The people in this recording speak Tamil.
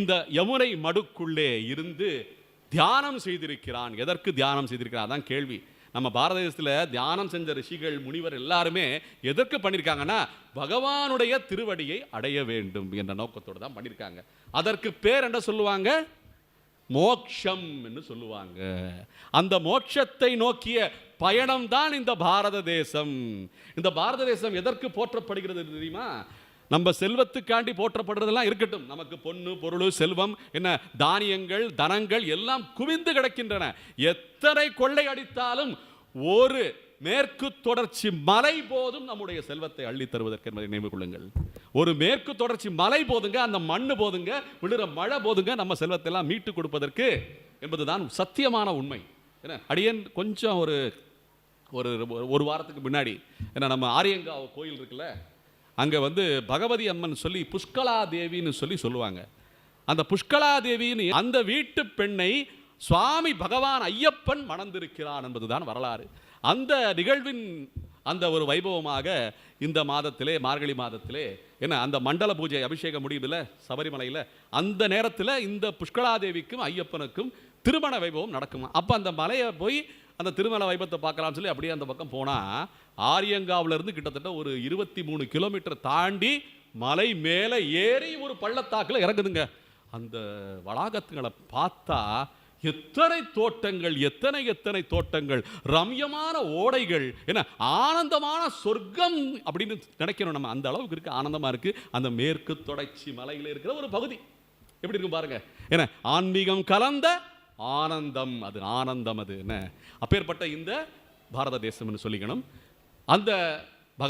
இந்த யமுனை மடுக்குள்ளே இருந்து தியானம் செய்திருக்கிறான். எதற்கு தியானம் செய்திருக்கிறான்? அதான் கேள்வி. நம்ம பாரத தேசத்தில் தியானம் செஞ்ச ரிஷிகள் முனிவர் எல்லாருமே எதற்கு பண்ணியிருக்காங்கன்னா, பகவானுடைய திருவடியை அடைய வேண்டும் என்ற நோக்கத்தோடு தான் பண்ணியிருக்காங்க. அதற்கு பேர் என்ன சொல்லுவாங்க? மோக்ஷம் என்று சொல்லுவாங்க. அந்த மோட்சத்தை நோக்கிய பயணம் தான் இந்த பாரத தேசம். இந்த பாரத தேசம் எதற்கு போற்றப்படுகிறது தெரியுமா? நம்ம செல்வத்துக்காண்டி போற்றப்படுறதெல்லாம் இருக்கட்டும், நமக்கு பொண்ணு பொருள் செல்வம் என்ன தானியங்கள் தனங்கள் எல்லாம் குவிந்து கிடக்கின்றன. எத்தனை கொள்ளை அடித்தாலும் ஒரு மேற்கு தொடர்ச்சி மலை போதும் நம்முடைய செல்வத்தை அள்ளி தருவதற்கு என்பதை நினைவு கொள்ளுங்கள். ஒரு மேற்கு தொடர்ச்சி மலை போதுங்க, அந்த மண்ணு போதுங்க, விழுற மழை போதுங்க நம்ம செல்வத்தை எல்லாம் மீட்டு கொடுப்பதற்கு என்பதுதான் சத்தியமான உண்மை. என்ன அடியன் கொஞ்சம் ஒரு வாரத்துக்கு முன்னாடி என்ன நம்ம ஆரியங்காவ் கோயில் இருக்குல்ல, அங்கே பகவதி அம்மன் சொல்லி புஷ்கலா தேவின்னு சொல்லுவாங்க. அந்த புஷ்கலா தேவின்னு அந்த வீட்டு பெண்ணை சுவாமி பகவான் ஐயப்பன் மணந்திருக்கிறான் என்பதுதான் வரலாறு. அந்த நிகழ்வின் அந்த ஒரு வைபவமாக இந்த மாதத்திலே, மார்கழி மாதத்திலே என்ன அந்த மண்டல பூஜை அபிஷேகம் முடியுதுல சபரிமலையில், அந்த நேரத்தில் இந்த புஷ்கலா தேவிக்கும் ஐயப்பனுக்கும் திருமண வைபவம் நடக்குமா. அப்போ அந்த மலையை போய் அந்த திருமண வைபவத்தை பார்க்கலாம்னு சொல்லி அப்படியே அந்த பக்கம் போனால், ஆரியங்காவிலிருந்து கிட்டத்தட்ட ஒரு 23 கிலோமீட்டர் தாண்டி மலை மேலே ஏறி ஒரு பள்ளத்தாக்கில் இறங்குதுங்க. அந்த வளாகத்துங்களை பார்த்தா எத்தனை தோட்டங்கள், எத்தனை தோட்டங்கள், ரம்யமான ஓடைகள், என்ன ஆனந்தமான சொர்க்கம் அப்படின்னு நினைக்கணும் நம்ம. அந்த அளவுக்கு இருக்கு, ஆனந்தமா இருக்கு. அந்த மேற்கு தொடர்ச்சி மலையில் இருக்கிற ஒரு பகுதி எப்படி இருக்கும் பாருங்க. என்ன ஆன்மீகம் கலந்த ஆனந்தம், அது ஆனந்தம். அது என்ன அப்பேற்பட்ட இந்த பாரத தேசம்னு சொல்லிக்கணும். அந்த